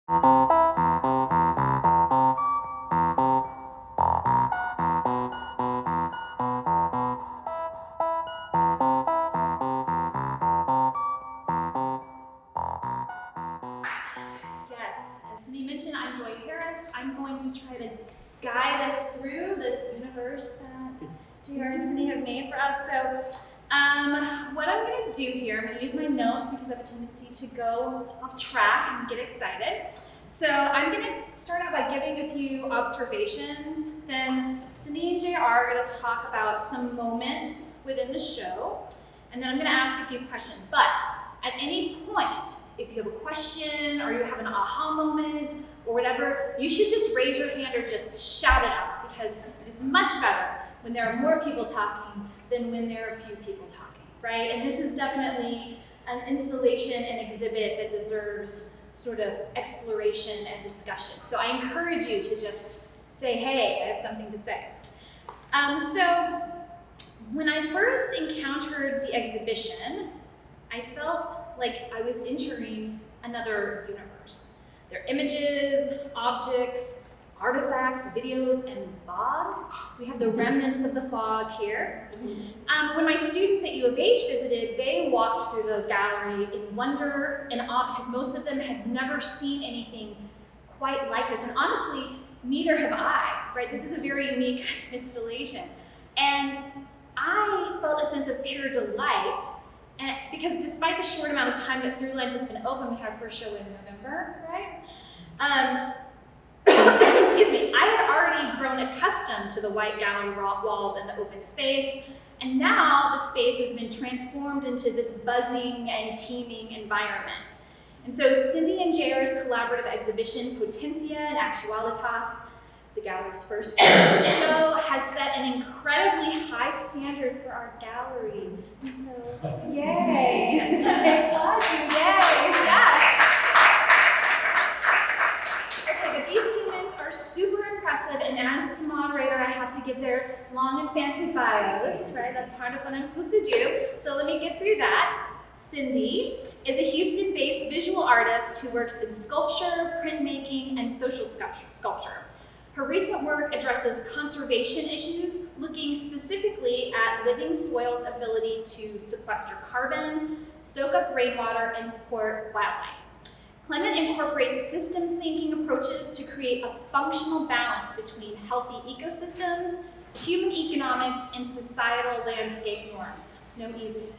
Yes, as Cindee mentioned, I'm Joy Harris. I'm going to try to guide us through this universe that JR and Cindee have made for us. So, what I'm going to do here, I'm going to use my notes because I have a tendency to go off track and get excited. So I'm going to start out by giving a few observations. Then Cindee and JR are going to talk about some moments within the show. And then I'm going to ask a few questions. But at any point, if you have a question or you have an aha moment or whatever, you should just raise your hand or just shout it out, because it is much better when there are more people talking than when there are few people talking, right? And this is definitely an installation and exhibit that deserves sort of exploration and discussion. So I encourage you to just say, hey, I have something to say. So when I first encountered the exhibition, I felt like I was entering another universe. There are images, objects, artifacts, videos, and fog. We have the remnants of the fog here. When my students at U of H visited, they walked through the gallery in wonder and awe because most of them had never seen anything quite like this. And honestly, neither have I, right? This is a very unique installation. And I felt a sense of pure delight, because despite the short amount of time that Throughline has been open, we had our first show in November, right? Excuse me, I had already grown accustomed to the white gallery walls and the open space, and now the space has been transformed into this buzzing and teeming environment. And so Cindee and JR's collaborative exhibition, Potentia and Actualitas, the gallery's first show, has set an incredibly high standard for our gallery. And so, yay! I applaud you, yay! Yes! Okay, but these humans are super impressive, and as the moderator, I have to give their long and fancy bios, right? That's part of what I'm supposed to do. So let me get through that. Cindee is a Houston-based visual artist who works in sculpture, printmaking, and social sculpture. Her recent work addresses conservation issues, looking specifically at living soil's ability to sequester carbon, soak up rainwater, and support wildlife. Klement incorporates systems thinking approaches to create a functional balance between healthy ecosystems, human economics, and societal landscape norms. No easy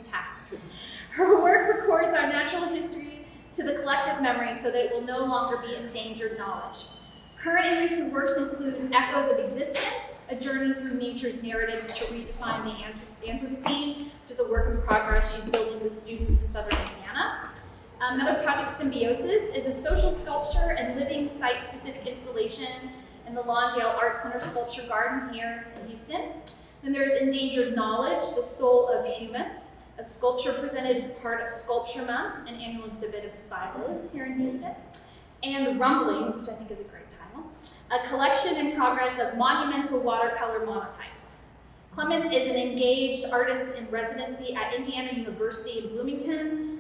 task. Her work records our natural history to the collective memory so that it will no longer be endangered knowledge. Current and recent works include Echoes of Existence, a journey through nature's narratives to redefine the Anthropocene, which is a work in progress she's building with students in Southern Indiana. Another project, Symbiosis, is a social sculpture and living site-specific installation in the Lawndale Art Center Sculpture Garden here in Houston. Then there's Endangered Knowledge, the Soul of Humus, a sculpture presented as part of Sculpture Month, an annual exhibit at the Silos here in Houston. And Rumblings, which I think is a great title, a collection in progress of monumental watercolor monotypes. Klement is an engaged artist in residency at Indiana University in Bloomington,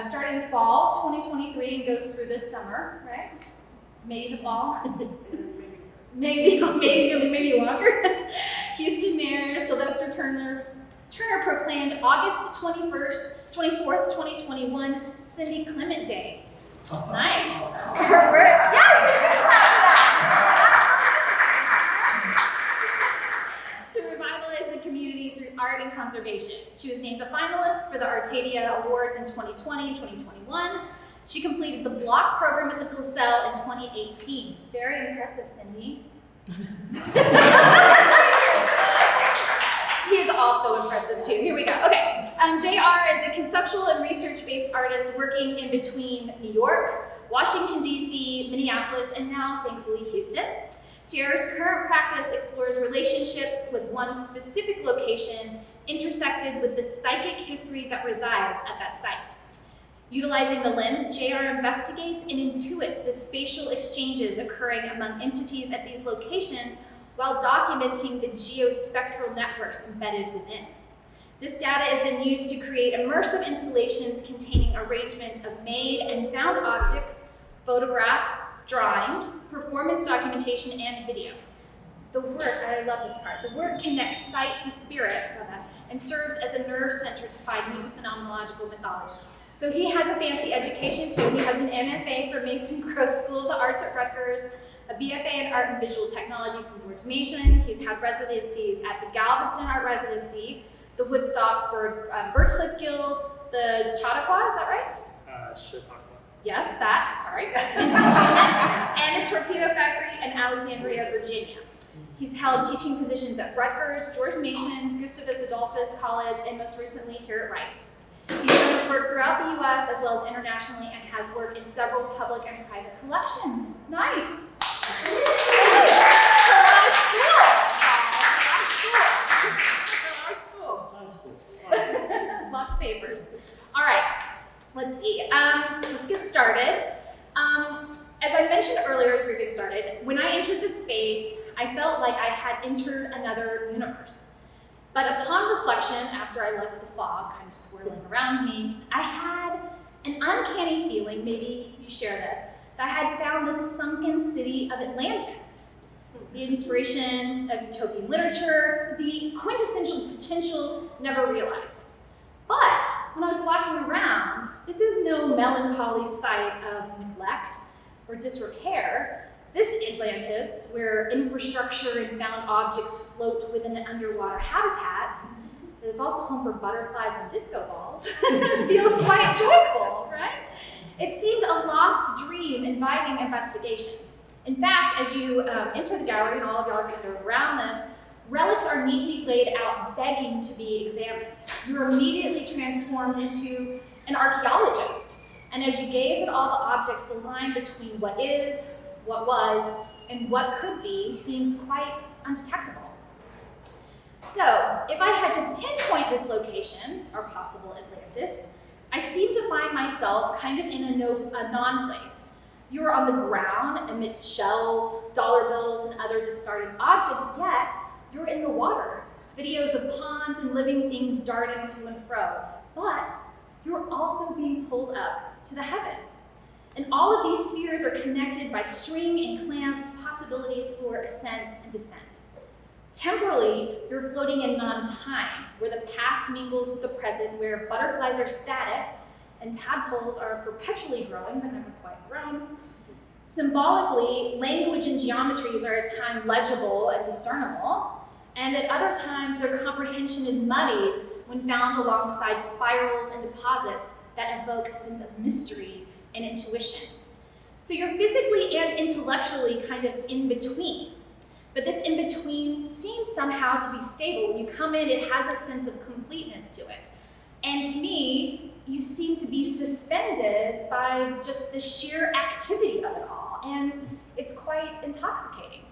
starting fall 2023 and goes through this summer, right? Maybe the fall. maybe longer. Houston Mayor Sylvester Turner proclaimed August the 24th, 2021, Cindee Klement Day. Nice. Her work, yes, we should clap for that. To revitalize the community through art and conservation. She was named the finalist for the Artadia Awards in 2020 and 2021. She completed the block program at the Clasell in 2018. Very impressive, Cindee. He is also impressive too. Here we go. Okay. JR is a conceptual and research-based artist working in between New York, Washington, D.C., Minneapolis, and now, thankfully, Houston. JR's current practice explores relationships with one specific location intersected with the psychic history that resides at that site. Utilizing the lens, JR investigates and intuits the spatial exchanges occurring among entities at these locations while documenting the geospectral networks embedded within. This data is then used to create immersive installations containing arrangements of made and found objects, photographs, drawings, performance documentation, and video. The work, I love this part, the work connects sight to spirit, and serves as a nerve center to find new phenomenological mythologies. So he has a fancy education too. He has an MFA from Mason Gross School of the Arts at Rutgers, a BFA in Art and Visual Technology from George Mason. He's had residencies at the Galveston Art Residency, the Woodstock Birdcliff Guild, the Chautauqua, is that right? Chautauqua. Yes, that, sorry, institution, and the Torpedo Factory in Alexandria, Virginia. He's held teaching positions at Rutgers, George Mason, Gustavus Adolphus College, and most recently here at Rice. He's done his work throughout the U.S. as well as internationally and has worked in several public and private collections. Nice. A lot of school. Lots of papers. All right, let's see. Let's get started. As I mentioned earlier as we were getting started, when I entered the space, I felt like I had entered another universe. But upon reflection, after I left the fog kind of swirling around me, I had an uncanny feeling, maybe you share this, that I had found the sunken city of Atlantis. The inspiration of utopian literature, the quintessential potential never realized. But when I was walking around, this is no melancholy sight of neglect or disrepair. This Atlantis, where infrastructure and found objects float within an underwater habitat, that's also home for butterflies and disco balls, feels quite joyful, right? It seemed a lost dream inviting investigation. In fact, as you enter the gallery, and all of y'all are kind of around this, relics are neatly laid out, begging to be examined. You're immediately transformed into an archaeologist. And as you gaze at all the objects, the line between what is, what was, and what could be seems quite undetectable. So, if I had to pinpoint this location, or possible Atlantis, I seem to find myself kind of in a non-place. You're on the ground amidst shells, dollar bills, and other discarded objects, yet you're in the water. Videos of ponds and living things darting to and fro. But you're also being pulled up to the heavens. And all of these spheres are connected by string and clamps, possibilities for ascent and descent. Temporally, you're floating in non-time, where the past mingles with the present, where butterflies are static and tadpoles are perpetually growing, but never quite grown. Symbolically, language and geometries are at times legible and discernible, and at other times their comprehension is muddied when found alongside spirals and deposits that evoke a sense of mystery and intuition. So you're physically and intellectually kind of in between. But this in between seems somehow to be stable. When you come in, it has a sense of completeness to it. And to me, you seem to be suspended by just the sheer activity of it all. And it's quite intoxicating.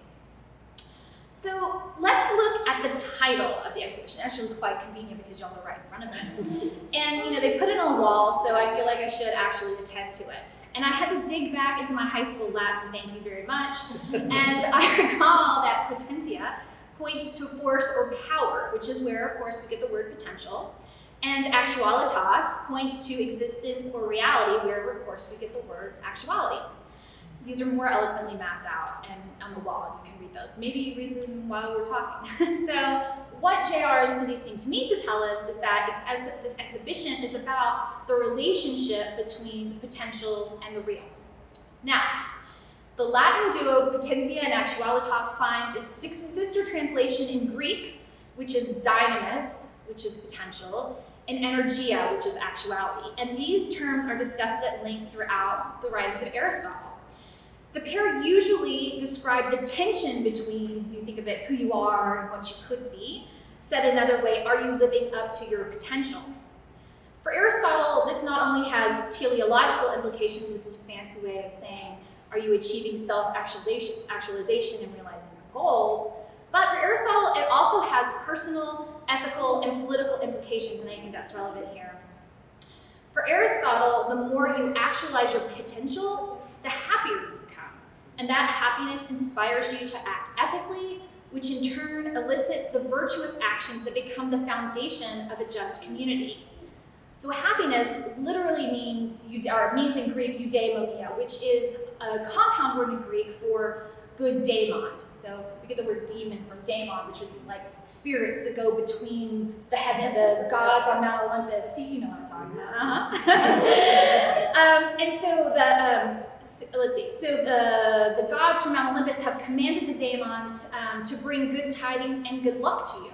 So let's look at the title of the exhibition. Actually, it's quite convenient because y'all are right in front of me. And they put it on a wall, so I feel like I should actually attend to it. And I had to dig back into my high school lab, thank you very much. And I recall that Potentia points to force or power, which is where, of course, we get the word potential. And Actualitas points to existence or reality, where, of course, we get the word actuality. These are more eloquently mapped out and on the wall, and you can read those. Maybe you read them while we're talking. So what JR and Cindee seem to me to tell us is that this exhibition is about the relationship between the potential and the real. Now, the Latin duo Potentia and Actualitas finds its sister translation in Greek, which is dynamis, which is potential, and energia, which is actuality. And these terms are discussed at length throughout the writings of Aristotle. The pair usually describe the tension between, you think of it, who you are and what you could be. Said another way, are you living up to your potential? For Aristotle, this not only has teleological implications, which is a fancy way of saying, are you achieving self-actualization and realizing your goals? But for Aristotle, it also has personal, ethical, and political implications, and I think that's relevant here. For Aristotle, the more you actualize your potential, the happier you become. And that happiness inspires you to act ethically, which in turn elicits the virtuous actions that become the foundation of a just community. So happiness literally means in Greek eudaimonia, which is a compound word in Greek for good daemon. So we get the word demon from daemon, which are these like spirits that go between the gods on Mount Olympus. See, you know what I'm talking about. And so the gods from Mount Olympus have commanded the daemons to bring good tidings and good luck to you.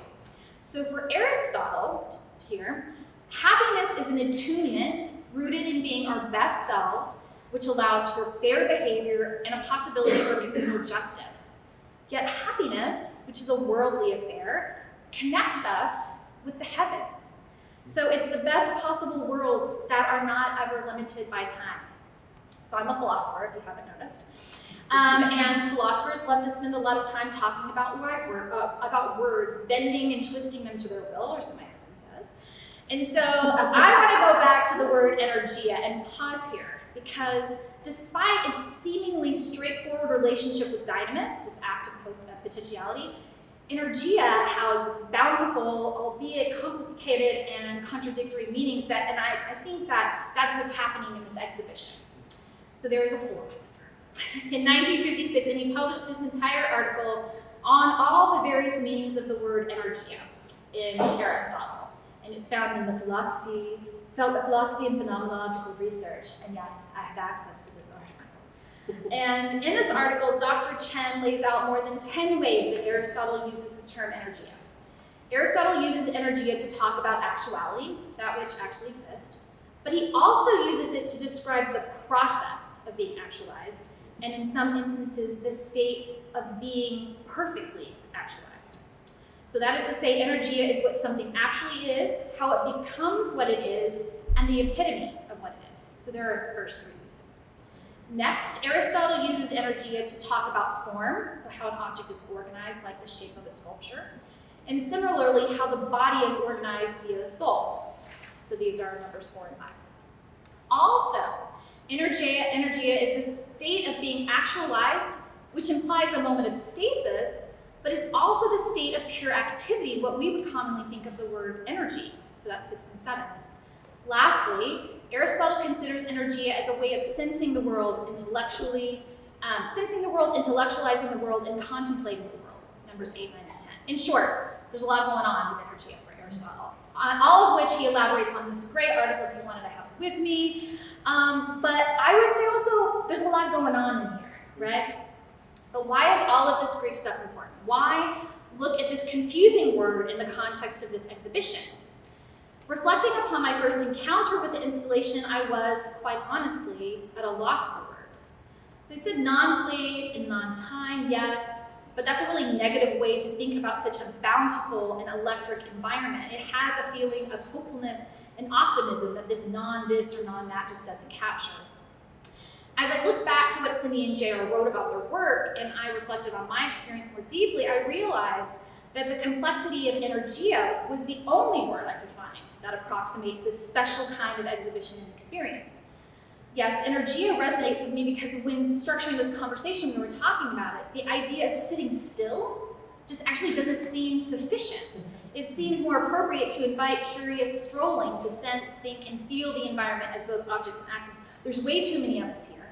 So for Aristotle, just here, happiness is an attunement rooted in being our best selves, which allows for fair behavior and a possibility for communal justice. Yet happiness, which is a worldly affair, connects us with the heavens. So it's the best possible worlds that are not ever limited by time. So I'm a philosopher, if you haven't noticed. And philosophers love to spend a lot of time talking about words, bending and twisting them to their will, or so my husband says. And so I want to go back to the word energia and pause here, because despite its seemingly straightforward relationship with dynamis, this act of potentiality, energia has bountiful, albeit complicated and contradictory meanings and I think that's what's happening in this exhibition. So there is a philosopher in 1956, and he published this entire article on all the various meanings of the word energia in Aristotle. And it's found in the philosophy and phenomenological research. And yes, I have access to this article. And in this article, Dr. Chen lays out more than 10 ways that Aristotle uses the term energia. Aristotle uses energia to talk about actuality, that which actually exists, but he also uses it to describe the process of being actualized, and in some instances, the state of being perfectly actualized. So that is to say, energia is what something actually is, how it becomes what it is, and the epitome of what it is. So there are the first three uses. Next, Aristotle uses energia to talk about form, so how an object is organized, like the shape of a sculpture, and similarly, how the body is organized via the soul. So these are numbers 4 and 5. Also, energia is the state of being actualized, which implies a moment of stasis, but it's also the state of pure activity, what we would commonly think of the word energy. So that's 6 and 7. Lastly, Aristotle considers energia as a way of sensing the world intellectually, intellectualizing the world, and contemplating the world. Numbers 8, 9, and 10. In short, there's a lot going on with energia for Aristotle, on all of which he elaborates on this great article if you wanted to have it with me. But I would say also there's a lot going on in here, right? But why is all of this Greek stuff important? Why look at this confusing word in the context of this exhibition? Reflecting upon my first encounter with the installation, I was, quite honestly, at a loss for words. So he said non-place and non-time, yes, but that's a really negative way to think about such a bountiful and electric environment. It has a feeling of hopefulness and optimism that this non-this or non-that just doesn't capture. As I look back to what Cindee and JR wrote about their work, and I reflected on my experience more deeply, I realized that the complexity of energia was the only word I could find that approximates this special kind of exhibition and experience. Yes, energia resonates with me because when structuring this conversation, when we were talking about it, the idea of sitting still just actually doesn't seem sufficient. It seemed more appropriate to invite curious strolling to sense, think, and feel the environment as both objects and actors. There's way too many of us here,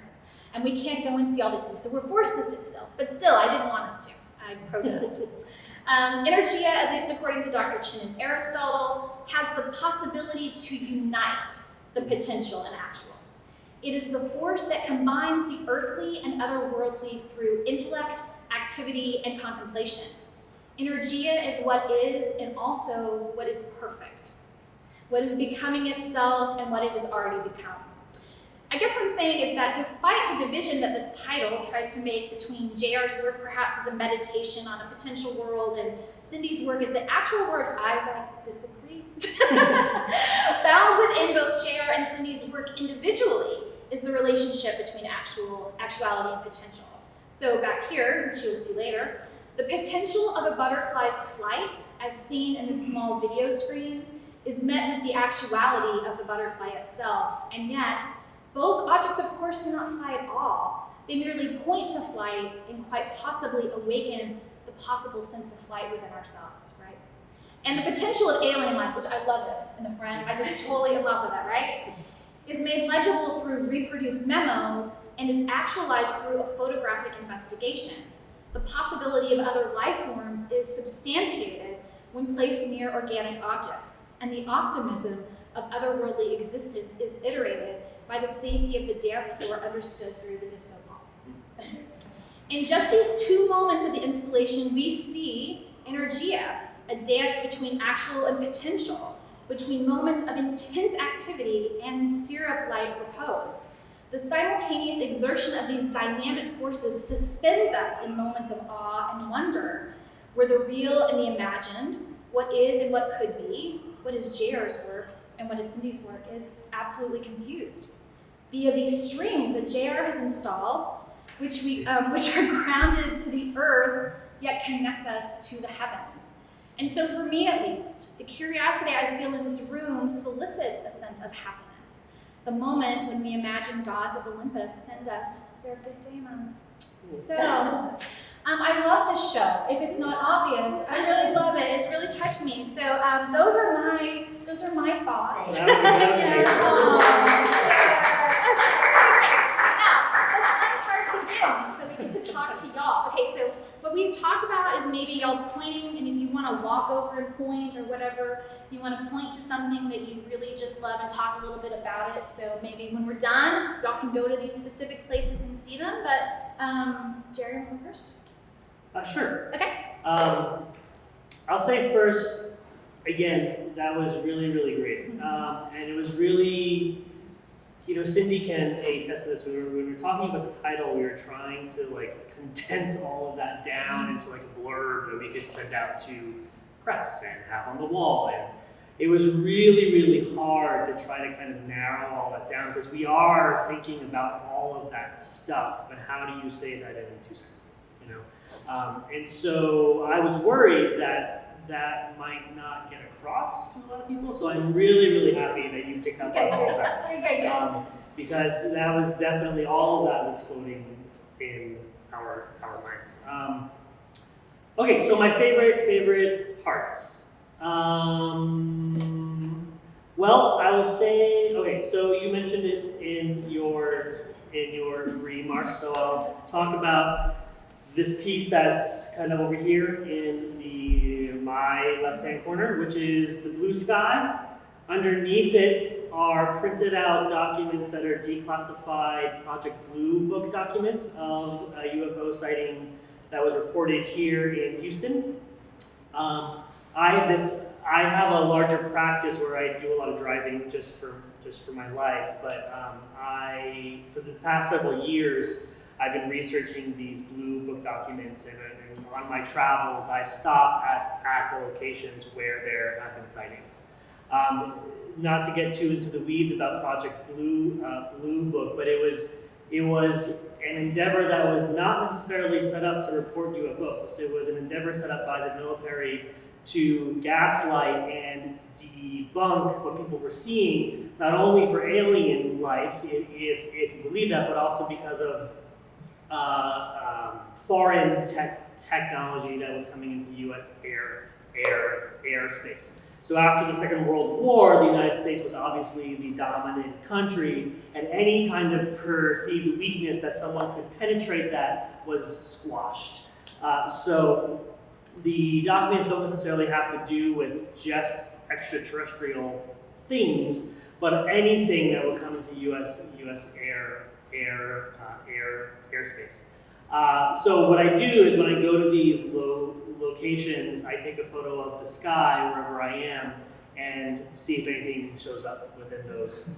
and we can't go and see all these things, so we're forced to sit still. But still, I didn't want us to. I protest. Energia, at least according to Dr. Chen and Aristotle, has the possibility to unite the potential and actual. It is the force that combines the earthly and otherworldly through intellect, activity, and contemplation. Energia is what is and also what is perfect, what is becoming itself and what it has already become. I guess what I'm saying is that despite the division that this title tries to make between JR's work perhaps as a meditation on a potential world and Cindee's work as the actual words, I disagree, found within both JR and Cindee's work individually is the relationship between actuality and potential. So back here, which you'll see later, the potential of a butterfly's flight, as seen in the small video screens, is met with the actuality of the butterfly itself, and yet, both objects, of course, do not fly at all. They merely point to flight and quite possibly awaken the possible sense of flight within ourselves, right? And the potential of alien life, which I love this in the front, I just totally in love with that, right? Is made legible through reproduced memos and is actualized through a photographic investigation. The possibility of other life forms is substantiated when placed near organic objects, and the optimism of otherworldly existence is iterated by the safety of the dance floor understood through the disco balls. In just these 2 moments of the installation, we see energia, a dance between actual and potential, between moments of intense activity and syrup-like repose. The simultaneous exertion of these dynamic forces suspends us in moments of awe and wonder, where the real and the imagined, what is and what could be, what is JR's work and what is Cindee's work, is absolutely confused. Via these strings that JR has installed, which are grounded to the earth, yet connect us to the heavens. And so for me at least, the curiosity I feel in this room solicits a sense of happiness. The moment when we imagine gods of Olympus send us their good daemons. So, I love this show. If it's not obvious, I really love it. It's really touched me. So those are my thoughts. So we get to talk to y'all. Okay, so what we talked about is maybe y'all pointing, and if you want to walk over and point or whatever, you want to point to something that you really just love and talk a little bit about it. So maybe when we're done, y'all can go to these specific places and see them. But Jerry, you want to go first? Sure. Okay. I'll say first, again, that was really, really great. And it was really, Cindee can attest to this. When we were talking about the title, we were trying to condense all of that down into a blurb that we could send out to press and have on the wall. And it was really, really hard to try to kind of narrow all that down because we are thinking about all of that stuff, but how do you say that in 2 sentences, And so I was worried that might not get across to a lot of people, so I'm really, really happy that you picked up on all of that. Because that was definitely, all of that was floating in our minds. Okay, so my favorite parts. Well, I will say, okay, so you mentioned it in your remarks, so I'll talk about this piece that's kind of over here in my left-hand corner, which is the blue sky. Underneath it are printed out documents that are declassified Project Blue Book documents of a UFO sighting that was reported here in Houston. I have a larger practice where I do a lot of driving just for my life, but for the past several years, I've been researching these blue book documents, and on my travels, I stop at the locations where there have been sightings. Not to get too into the weeds about Project Blue Book, but it was an endeavor that was not necessarily set up to report UFOs. It was an endeavor set up by the military to gaslight and debunk what people were seeing, not only for alien life, if you believe that, but also because of foreign technology that was coming into U.S. airspace. So after the Second World War, the United States was obviously the dominant country, and any kind of perceived weakness that someone could penetrate that was squashed. So the documents don't necessarily have to do with just extraterrestrial things, but anything that will come into U.S. airspace. So what I do is when I go to these locations, I take a photo of the sky wherever I am and see if anything shows up within those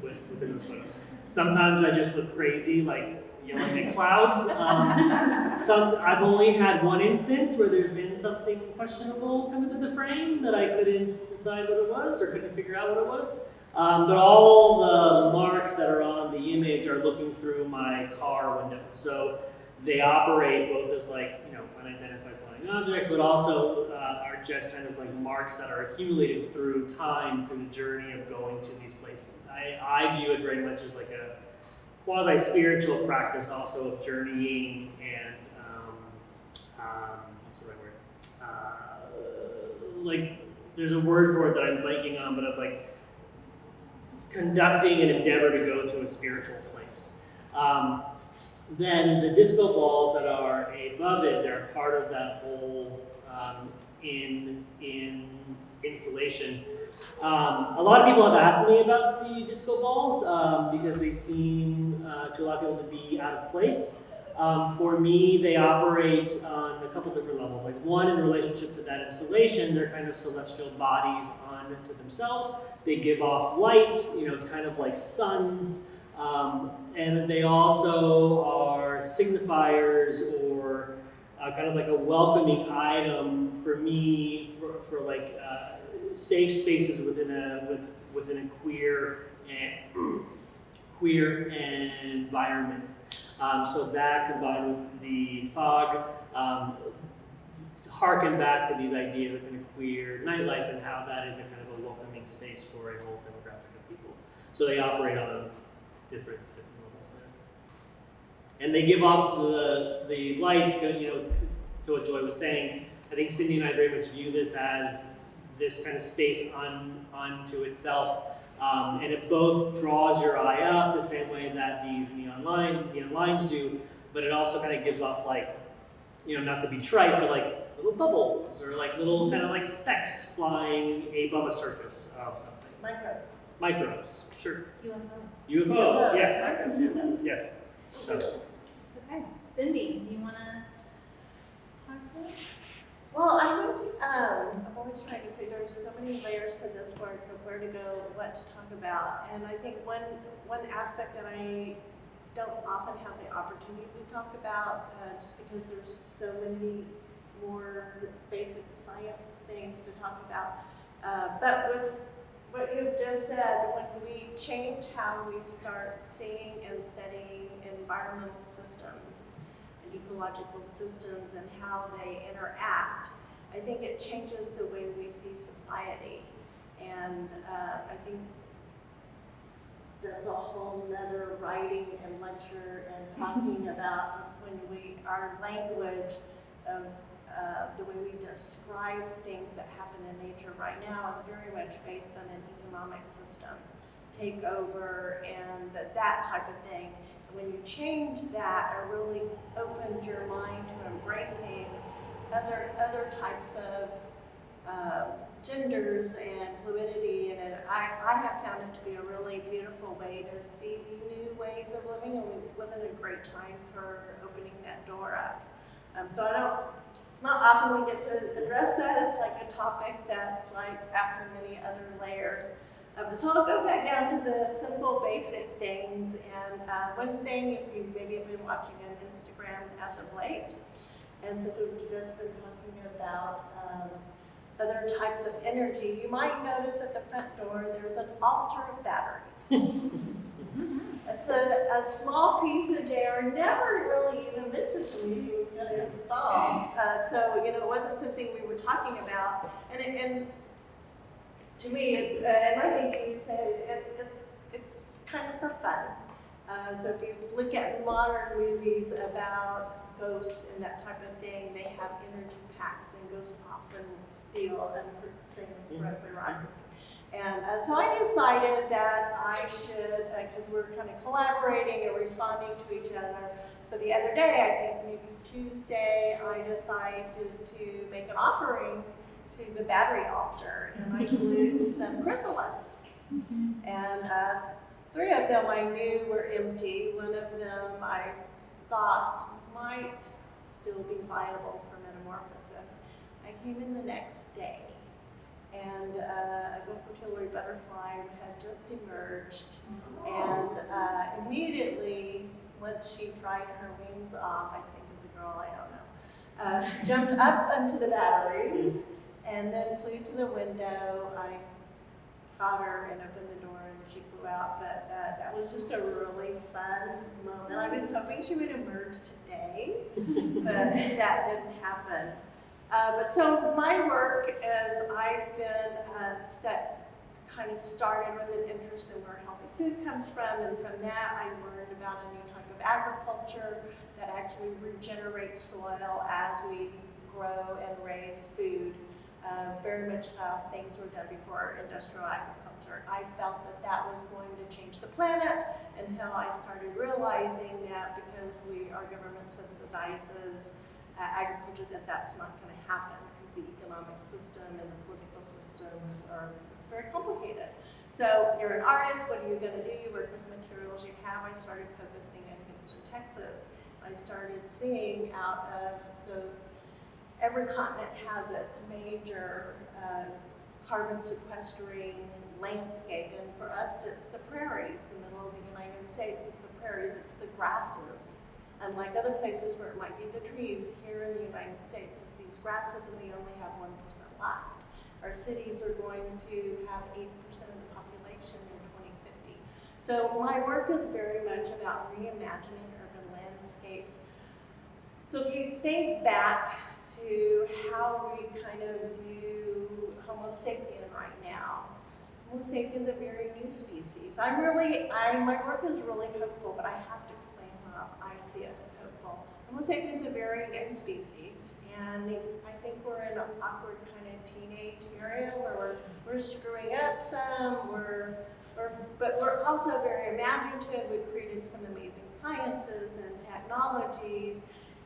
photos. Sometimes I just look crazy, like yelling at clouds. I've only had one instance where there's been something questionable come into the frame that I couldn't decide what it was or couldn't figure out what it was. But all the marks that are on the image are looking through my car window. So they operate both as unidentified flying objects, but also are just kind of like marks that are accumulated through time, through the journey of going to these places. I view it very much as like a quasi-spiritual practice also of journeying and, what's the right word? there's a word for it that I'm blanking on, but of like conducting an endeavor to go to a spiritual place. Then the disco balls that are above it, they're part of that whole in installation. A lot of people have asked me about the disco balls because they seem to a lot of people to be out of place. For me, they operate on a couple different levels. Like one, in relationship to that installation, they're kind of celestial bodies unto themselves. They give off light, it's kind of like suns. And they also are signifiers or kind of like a welcoming item for me for like safe spaces within a queer environment. So that combined with the fog harken back to these ideas of kind of queer nightlife and how that is a kind of a welcoming space for a whole demographic of people. So they operate on different levels there. And they give off the lights, to what Joy was saying. I think Cindee and I very much view this as this kind of space unto itself. And it both draws your eye up the same way that these neon lines do, but it also kind of gives off like, not to be trite, but like little bubbles or like little kind of like specks flying above a surface of something. Microbes, sure. UFOs, yes. Yes. So. Okay, Cindee, do you want to talk to us? Well, I think I'm always trying to figure there's so many layers to this work of where to go, what to talk about, and I think one aspect that I don't often have the opportunity to talk about, just because there's so many more basic science things to talk about, but with what you've just said, when we change how we start seeing and studying environmental systems and ecological systems and how they interact, I think it changes the way we see society. And I think that's a whole nother writing and lecture and talking about when our language of the way we describe things that happen in nature right now is very much based on an economic system takeover and that type of thing. And when you change that, it really opens your mind to embracing other types of genders and fluidity, and I have found it to be a really beautiful way to see new ways of living, and we live in a great time for opening that door up. So it's not often we get to address that. It's like a topic that's like after many other layers. So I'll go back down to the simple, basic things. And one thing, if you maybe have been watching on Instagram as of late, and so we've just been talking about other types of energy, you might notice at the front door there's an altar of batteries. It's a small piece that JR never really even mentioned to me he was going to install. So, it wasn't something we were talking about. And to me, and I think you said it's kind of for fun. So if you look at modern movies about ghosts and that type of thing, they have energy packs and goes off and steal and sing correctly right. And so I decided that I should, because we're kind of collaborating and responding to each other. So the other day, I think maybe Tuesday, I decided to make an offering to the battery altar, and I glued some chrysalis. And 3 of them I knew were empty. One of them I thought might still be viable for metamorphosis. I came in the next day, and a Roykovich butterfly had just emerged, and immediately, once she dried her wings off, I think it's a girl, I don't know, jumped up onto the batteries, and then flew to the window. I caught her and opened the door, and she flew out, but that was just a really fun moment. I was hoping she would emerge today, but that didn't happen. But so my work is I've been kind of started with an interest in where healthy food comes from, and from that I learned about a new type of agriculture that actually regenerates soil as we grow and raise food. very much how things were done before industrial agriculture. I felt that that was going to change the planet until I started realizing that because our government subsidizes agriculture, that that's not going to happen because the economic system and the political systems it's very complicated. So you're an artist, what are you going to do? You work with materials you have. I started focusing in Houston, Texas. I started seeing so every continent has its major carbon sequestering landscape, and for us it's the prairies. The middle of the United States is the prairies, it's the grasses. Unlike other places where it might be the trees, here in the United States it's these grasses, and we only have 1% left. Our cities are going to have 80% of the population in 2050. So my work is very much about reimagining urban landscapes. So if you think back to how we kind of view Homo sapien right now, Homo sapien is a very new species. My work is really hopeful, but I have to explain how I see it as hopeful. Homo sapien is a very young species, and I think we're in an awkward kind of teenage area where we're screwing up some, but we're also very imaginative. We've created some amazing sciences and technologies.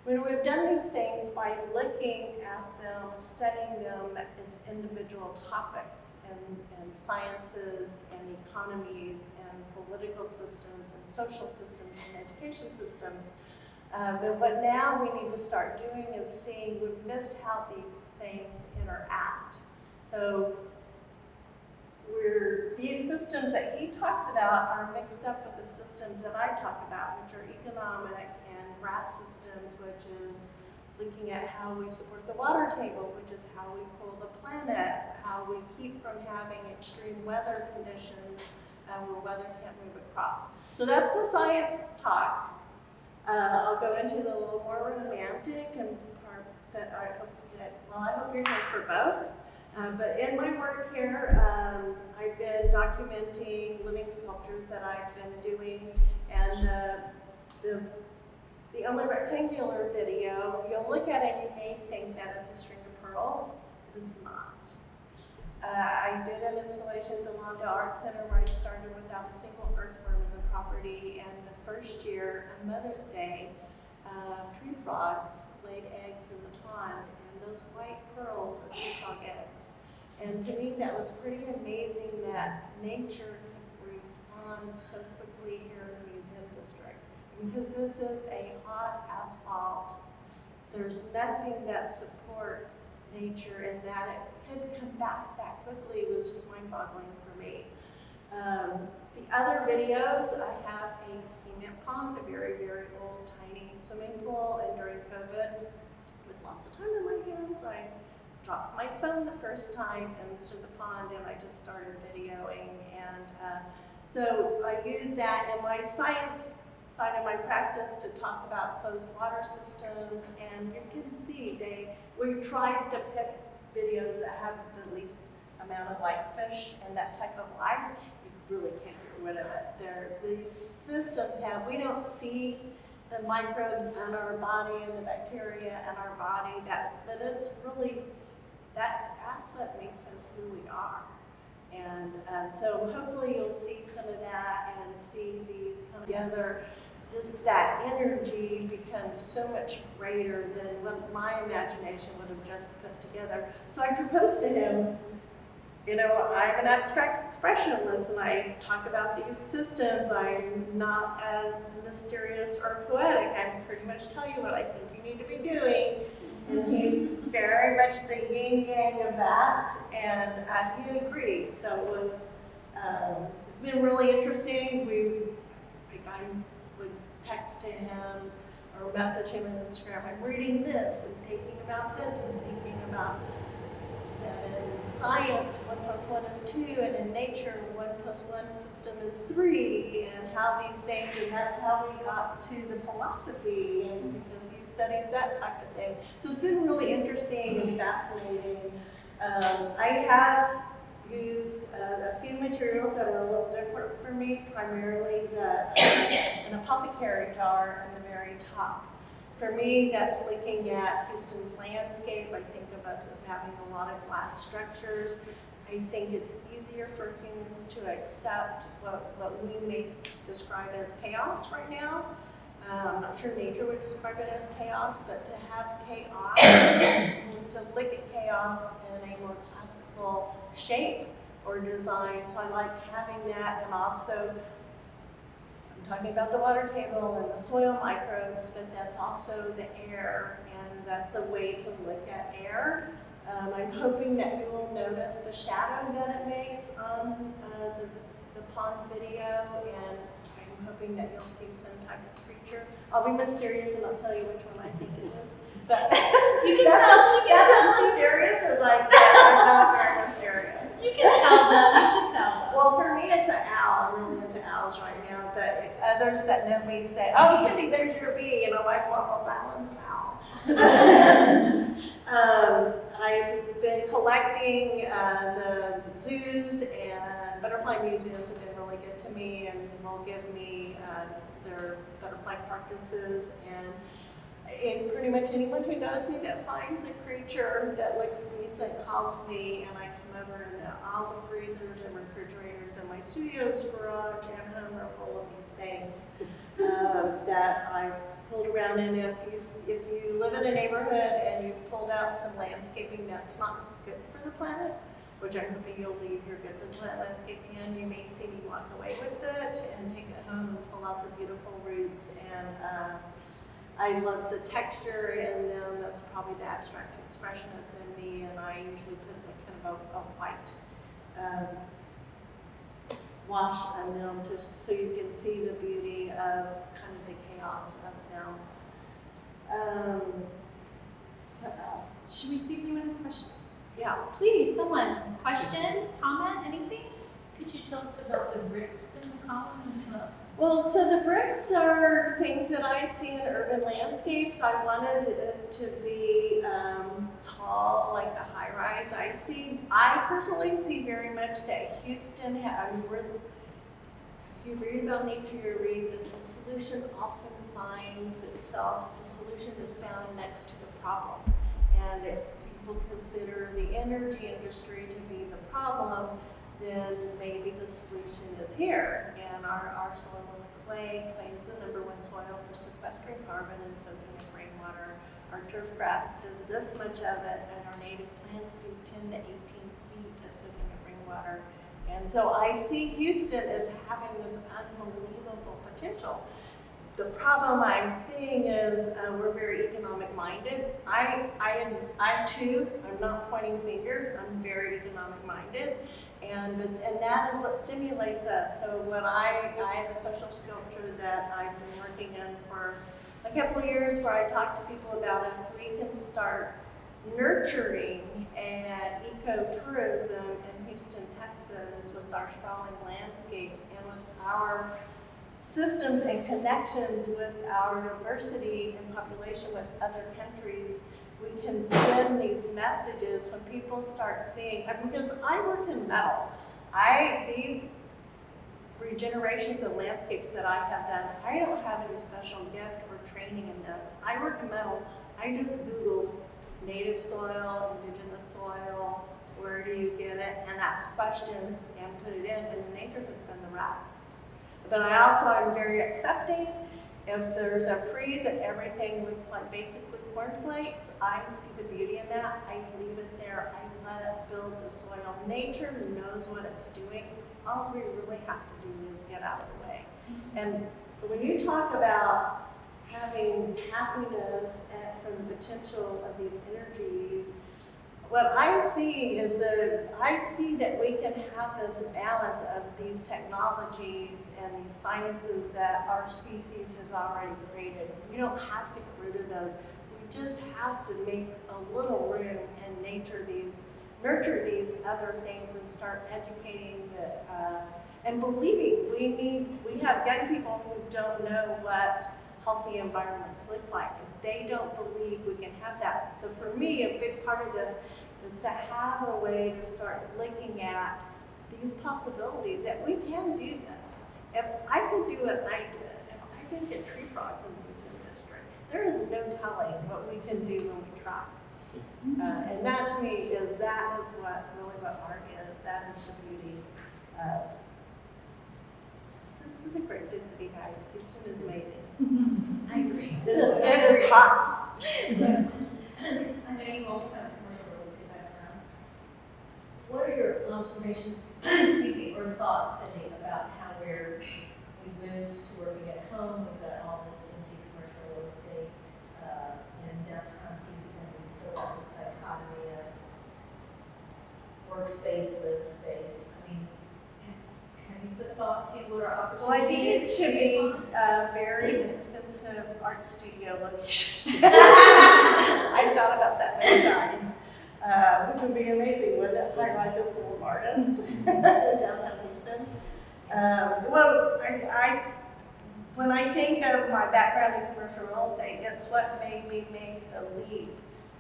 When we've done these things by looking at them, studying them as individual topics and sciences and economies and political systems and social systems and education systems. But what now we need to start doing is seeing we've missed how these things interact. So these systems that he talks about are mixed up with the systems that I talk about, which are economic and grass systems, which is looking at how we support the water table, which is how we cool the planet, how we keep from having extreme weather conditions where weather can't move across. So that's the science talk. I'll go into the little more romantic and part that I hope you're here for both. But in my work here, I've been documenting living sculptures that I've been doing, and the only rectangular video, you'll look at it and you may think that it's a string of pearls. It is not. I did an installation at the Londo Art Center where I started without a single earthworm in the property, and the first year, on Mother's Day, tree frogs laid eggs in the pond, and those white pearls are tree frog eggs. And to me, that was pretty amazing that nature could respond so quickly here in the museum district. Because this is a hot asphalt, there's nothing that supports nature, and that it could come back that quickly was just mind-boggling for me. The other videos, I have a cement pond, a very, very old, tiny swimming pool, and during COVID, with lots of time on my hands, I dropped my phone the first time into the pond, and I just started videoing. And so I use that in my science side of my practice to talk about closed water systems, and you can see we tried to pick videos that had the least amount of like fish and that type of life. You really can't get rid of it. These systems we don't see the microbes in our body and the bacteria in our body, but it's really, that's what makes us who we are. And so hopefully you'll see some of that and see these come together. Just that energy becomes so much greater than what my imagination would have just put together. So I proposed to him, I'm an abstract expressionist, and I talk about these systems. I'm not as mysterious or poetic. I can pretty much tell you what I think you need to be doing. And he's very much the yin-yang of that, and he agreed. So it's been really interesting. I would text to him or message him on Instagram. I'm reading this and thinking about this and thinking about that in science, 1 + 1 is 2, and in nature, 1 + 1 system is 3, and how these things, and that's how we got to the philosophy, and because he studies that type of thing. So it's been really interesting and fascinating. I have used a few materials that are a little different for me, primarily an apothecary jar on the very top. For me, that's looking at Houston's landscape. I think of us as having a lot of glass structures. I think it's easier for humans to accept what we may describe as chaos right now. I'm not sure nature would describe it as chaos, but to have chaos, to look at chaos in a more classical shape or design. So I like having that, and also I'm talking about the water table and the soil microbes, but that's also the air, and that's a way to look at air. I'm hoping that you will notice the shadow that it makes on the pond video, and I'm hoping that you'll see some type of creature. I'll be mysterious and I'll tell you which one I think it is. But You can tell. that's as mysterious as I get. I'm not very mysterious. You can tell them. You should tell them. Well, for me, it's an owl. I'm really into owls right now. But others that know me say, "Oh, Cindee, there's your bee," and I'm like, "Well, that one's an owl." I've been collecting the zoos, and butterfly museums have been really good to me, and will give me their butterfly carcasses, and pretty much anyone who knows me that finds a creature that looks decent calls me, and I come over, and all the freezers and refrigerators in my studio's garage and home are full of these things that I pulled around. And if you live in a neighborhood and you've pulled out some landscaping that's not good for the planet, which I'm hoping you'll leave your good for the planet landscaping in, you may see me walk away with it and take it home and pull out the beautiful roots. And I love the texture in them. That's probably the abstract expressionist in me, and I usually put like kind of a white wash on them just so you can see the beauty of kind of the chaos of them. What else? Should we see if anyone has questions? Yeah. Please, someone. Question, comment, anything? Could you tell us about the bricks in the column as well? Well, so the bricks are things that I see in urban landscapes. I wanted it to be tall, like a high rise. I personally see very much that Houston, if you read about nature, you read that the solution often finds itself, the solution is found next to the problem. And if people consider the energy industry to be the problem, then maybe the solution is here. And our soil is clay. Clay is the #1 soil for sequestering carbon and soaking up rainwater. Our turf grass does this much of it, and our native plants do 10 to 18 feet of soaking up rainwater. And so I see Houston as having this unbelievable potential. The problem I'm seeing is we're very economic minded. I too, I'm not pointing fingers, I'm very economic minded. And that is what stimulates us. So what I have a social sculpture that I've been working in for a couple of years, where I talk to people about if we can start nurturing ecotourism in Houston, Texas, with our sprawling landscapes and with our systems and connections with our diversity and population with other countries, we can send these messages when people start seeing, because I work in metal. These regenerations of landscapes that I have done, I don't have any special gift or training in this. I work in metal. I just Googled native soil, indigenous soil, where do you get it, and ask questions and put it in, and the nature has done the rest. But I'm very accepting. If there's a freeze and everything looks like basically cornflakes, I see the beauty in that. I leave it there. I let it build the soil. Nature knows what it's doing. All we really have to do is get out of the way. And when you talk about having happiness from the potential of these energies, what I see is that we can have this balance of these technologies and these sciences that our species has already created. We don't have to get rid of those. We just have to make a little room and nurture these other things and start educating and believing. We have young people who don't know what healthy environments look like. They don't believe we can have that. So for me, a big part of this is to have a way to start looking at these possibilities that we can do this. If I could do what I did, if I can get tree frogs in this industry, there is no telling what we can do when we try. And that to me that is what art is. That is the beauty of. This is a great place to be, guys. Houston is amazing. I agree. It is hot. I know you also have a commercial real estate background. What are your observations, excuse me, or thoughts, Cindee, about how we've moved to where we get home, we've got all this empty commercial real estate in downtown Houston, we still have this dichotomy of workspace, live space. I mean, have you put thought to what our opportunities? Well, I think it should be very inexpensive art studio locations. I thought about that many times, which would be amazing, wouldn't it? High rises full of artists in downtown Houston. Well, when I think of my background in commercial real estate, it's what made me make the leap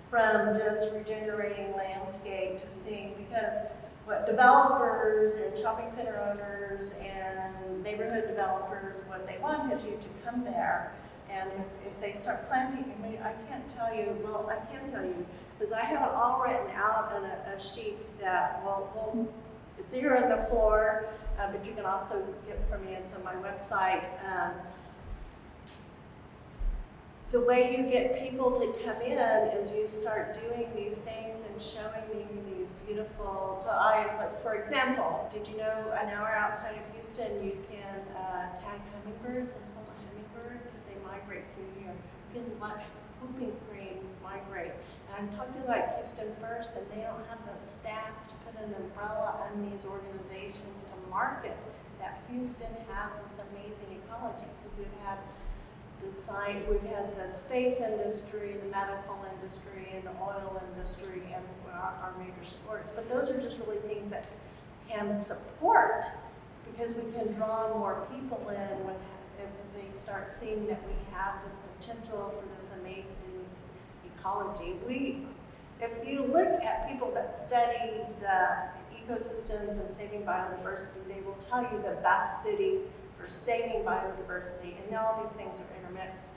from just regenerating landscape to seeing, because what developers and shopping center owners and neighborhood developers, what they want is you to come there, and if they start planting, I mean, I can't tell you, well, I can tell you, because I have it all written out on a sheet that, well, it's here on the floor, but you can also get it from me, it's on my website. The way you get people to come in is you start doing these things and showing them these beautiful, like for example, did you know an hour outside of Houston you can tag hummingbirds and hold a hummingbird because they migrate through here. You can watch whooping cranes migrate. And I'm talking about Houston First, and they don't have the staff to put an umbrella on these organizations to market that Houston has this amazing ecology, because we've had the space industry, the medical industry, and the oil industry, and our major sports. But those are just really things that can support, because we can draw more people in if they start seeing that we have this potential for this amazing ecology. If you look at people that study the ecosystems and saving biodiversity, they will tell you the best cities for saving biodiversity, and all these things are intermixed,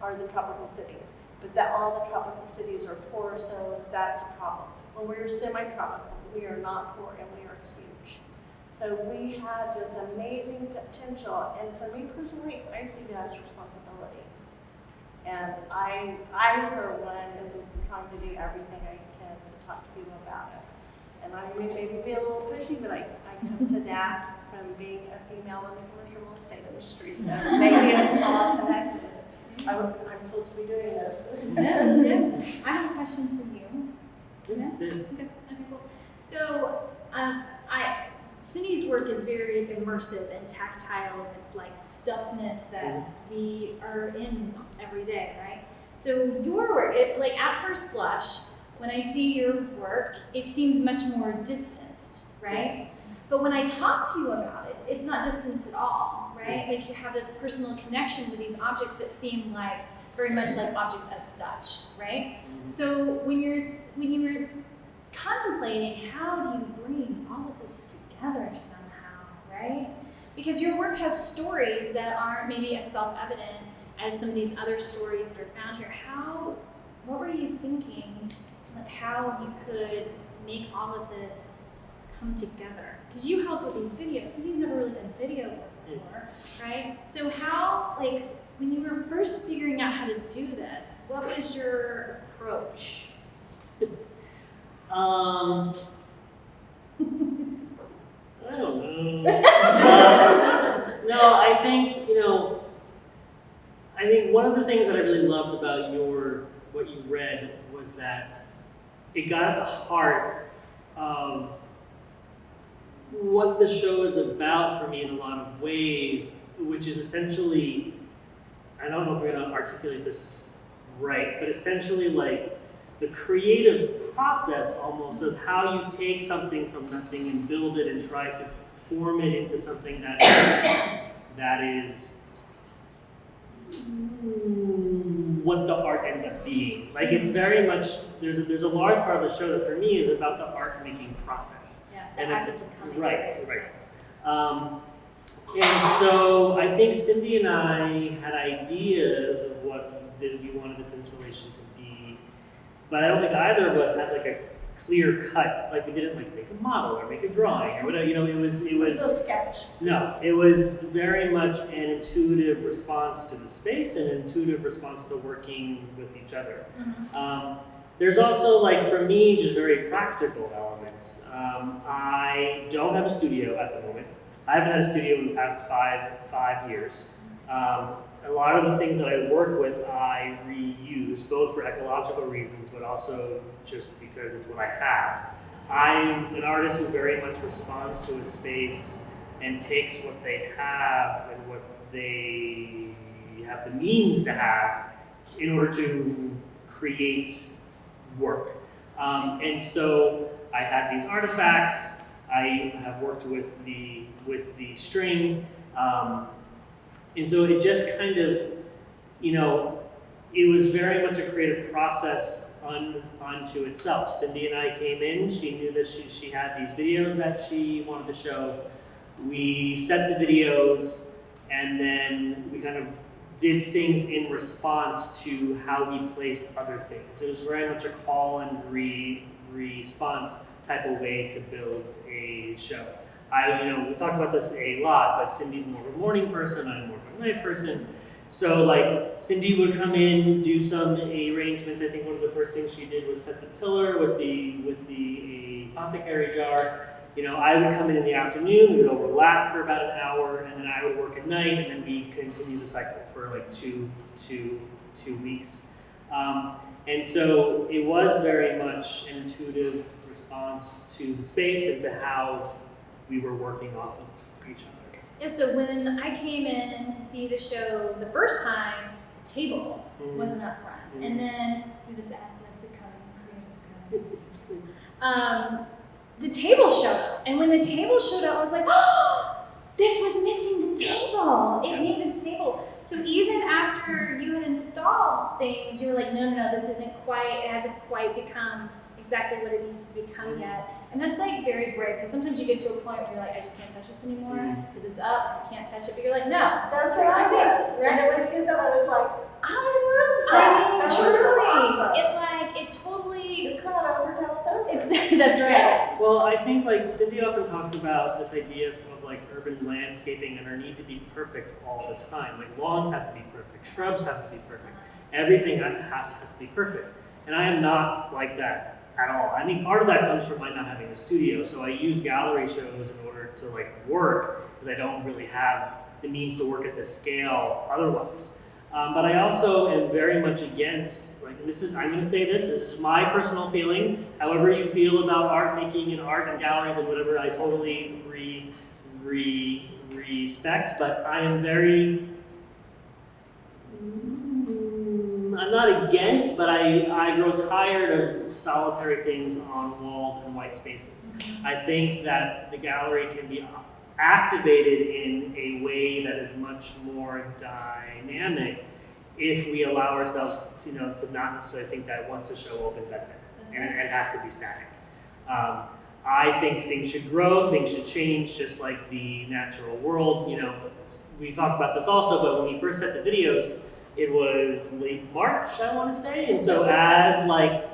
are the tropical cities. But that all the tropical cities are poor, so that's a problem. When we're semi-tropical, we are not poor, and we are huge. So we have this amazing potential, and for me personally, I see that as responsibility. And I for one, am trying to do everything I can to talk to people about it. And I may maybe be a little pushy, but I come to that from being a female in the commercial real estate industry, so maybe it's all connected. I'm supposed to be doing this. Yeah. I have a question for you. Yeah? Okay, cool. So, Cindee's work is very immersive and tactile, and it's like stuffness that we are in every day, right? So your work, like at first blush, when I see your work, it seems much more distanced, right? But when I talk to you about it, it's not distanced at all, right? Like you have this personal connection with these objects that seem like very much like objects as such, right? So when you were contemplating how do you bring all of this together somehow, right? Because your work has stories that aren't maybe as self-evident as some of these other stories that are found here. What were you thinking, like how you could make all of this come together? Because you helped with these videos. Cindee's never really done video work before, right? So how, like, when you were first figuring out how to do this, what was your approach? I don't know. No, I think one of the things that I really loved about what you read was that it got at the heart of what the show is about for me in a lot of ways, which is essentially, I don't know if we're going to articulate this right, but essentially like the creative process almost of how you take something from nothing and build it and try to form it into something that is what the art ends up being. Like it's very much, there's a large part of the show that for me is about the art making process. Yeah, the act of becoming. Right. And so I think Cindee and I had ideas of what we wanted this installation to be, but I don't think either of us had like a clear cut, like we didn't like make a model or make a drawing or whatever, it was So sketch. no, it was very much an intuitive response to the space and an intuitive response to working with each other. There's also, like, for me, just very practical elements. I don't have a studio at the moment. I haven't had a studio in the past five years. A lot of the things that I work with, I reuse, both for ecological reasons, but also just because it's what I have. I'm an artist who very much responds to a space and takes what they have and what they have the means to have in order to create work. And so I had these artifacts. I have worked with the string. And so it just kind of, it was very much a creative process unto itself. Cindee and I came in, she knew that she had these videos that she wanted to show. We set the videos, and then we kind of did things in response to how we placed other things. It was very much a call and response type of way to build a show. We talked about this a lot, but Cindee's more of a morning person, I'm more of a night person. So like Cindee would come in, do some arrangements. I think one of the first things she did was set the pillar with the apothecary jar. I would come in the afternoon, we would overlap for about an hour, and then I would work at night, and then we continue the cycle for like two weeks. And so it was very much an intuitive response to the space and to how we were working off of each other. Yeah, so when I came in to see the show the first time, the table wasn't up front. And then through this act of becoming creative, the table showed up. And when the table showed up, I was like, oh, this was missing the table. It needed a table. So even after you had installed things, you were like, no, this it hasn't quite become exactly what it needs to become yet. And that's like very brave, because sometimes you get to a point where you're like, I just can't touch this anymore because it's up, I can't touch it. But you're like, no. That's what I did. Right? And then when he did that, I was like, I love I that. mean, That was truly, awesome. it totally. It's not over till it's over. That's right. Well, I think like Cindee often talks about this idea of like urban landscaping and our need to be perfect all the time. Like lawns have to be perfect, shrubs have to be perfect, everything has to be perfect. And I am not like that at all. I think part of that comes from my not having a studio, so I use gallery shows in order to like work, because I don't really have the means to work at this scale otherwise. But I also am very much against, like, and I'm going to say this is my personal feeling, however you feel about art making and art and galleries and whatever, I totally respect, but I am very, I'm not against, but I grow tired of solitary things on walls and white spaces. I think that the gallery can be activated in a way that is much more dynamic if we allow ourselves to not necessarily think that once the show opens, that's it. And it has to be static. I think things should grow, things should change, just like the natural world. We talked about this also, but when we first set the videos, it was late March, I want to say. And so as like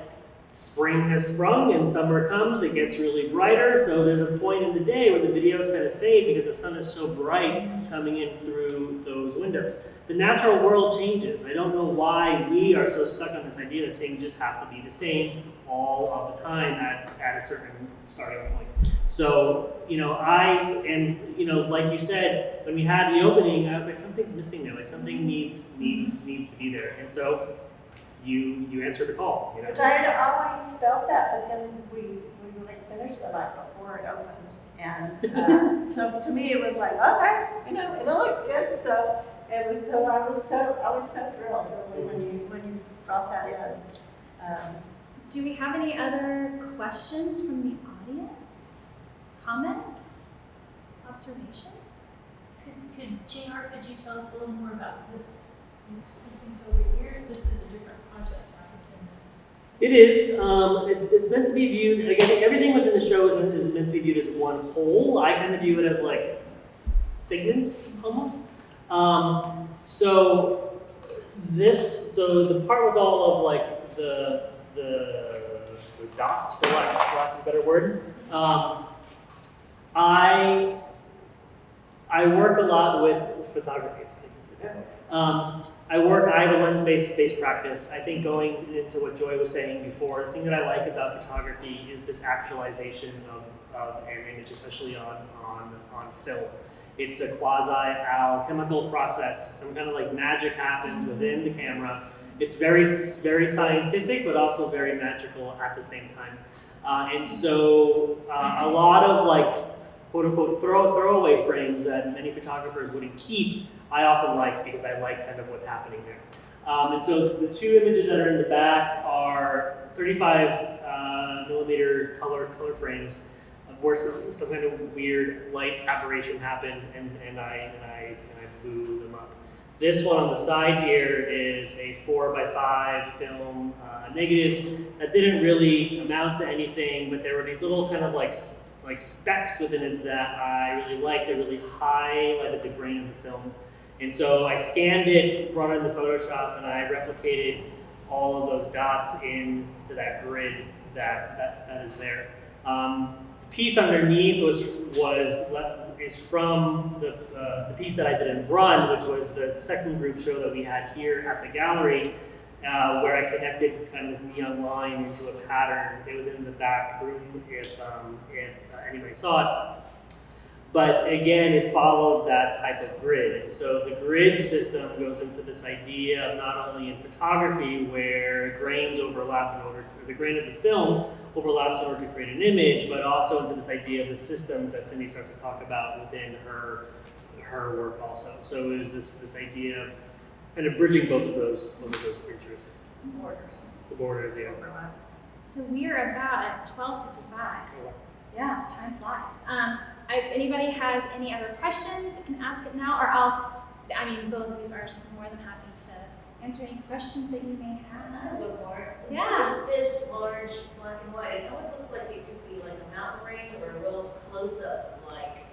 spring has sprung and summer comes, it gets really brighter. So there's a point in the day where the videos kind of fade because the sun is so bright coming in through those windows. The natural world changes. I don't know why we are so stuck on this idea that things just have to be the same all of the time at a certain starting point. So, like you said, when we had the opening, I was like, something's missing there. Like something needs to be there. And so you answered the call. Which I had always felt that, but then we like finished the night before it opened, and so to me it was like, okay, it looks good. So I was so thrilled really when you brought that in. Do we have any other questions from the audience? Comments? Observations? Could you tell us a little more about these things over here? This is a different project, right? It is. It's meant to be viewed, like I think everything within the show is meant to be viewed as one whole. I kind of view it as like segments almost. So so the part with all of like the dots, for lack of a better word, I work a lot with photography. It's pretty consistent. I have a lens-based practice. I think going into what Joy was saying before, the thing that I like about photography is this actualization of an image, especially on film. It's a quasi-alchemical process. Some kind of like magic happens within the camera. It's very, very scientific, but also very magical at the same time. And so a lot of like quote unquote throwaway frames that many photographers wouldn't keep, I often like because I like kind of what's happening there. And so the two images that are in the back are 35 millimeter color frames where some kind of weird light aberration happened, and I blew them up. This one on the side here is a 4x5 film negative that didn't really amount to anything, but there were these little kind of like specks within it that I really liked. They really highlighted the grain of the film. And so I scanned it, brought it into Photoshop, and I replicated all of those dots into that grid that is there. The piece underneath is from the piece that I did in Brunn, which was the second group show that we had here at the gallery, where I connected kind of this neon line into a pattern. It was in the back room if anybody saw it. But again, it followed that type of grid. And so the grid system goes into this idea of not only in photography where grains overlap the grain of the film overlaps in order to create an image, but also into this idea of the systems that Cindee starts to talk about within her work also. So it was this idea of kind of bridging both of those interests. The borders, yeah. So we are about at 12:55. Yeah, time flies. If anybody has any other questions, you can ask it now, or else, both of these artists are more than happy to answer any questions that you may have. I have one more. So Yeah. this large black and white, it almost looks like it could be like a mountain range or a real close-up, like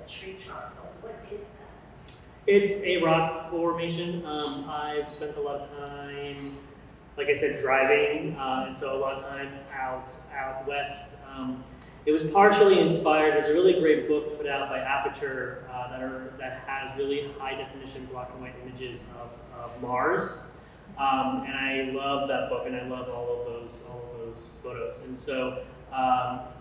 a tree trunk. What is that? It's a rock formation. I've spent a lot of time, like I said, driving, and so a lot of time out west. It was partially inspired. There's a really great book put out by Aperture that has really high definition black and white images of Mars, and I love that book, and I love all of those photos. And so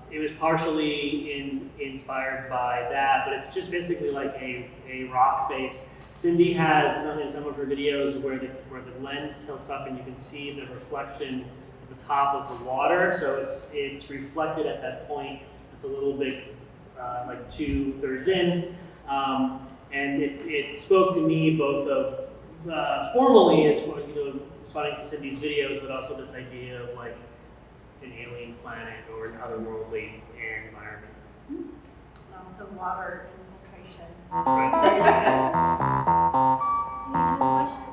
it was partially inspired by that, but it's just basically like a rock face. Cindee has in some of her videos where the lens tilts up and you can see the reflection at the top of the water. So it's reflected at that point. It's a little bit like 2/3 in, and it spoke to me both of formally as responding to Cindee's videos, but also this idea of like an alien planet or an otherworldly environment. And also water infiltration. Right. Any other questions?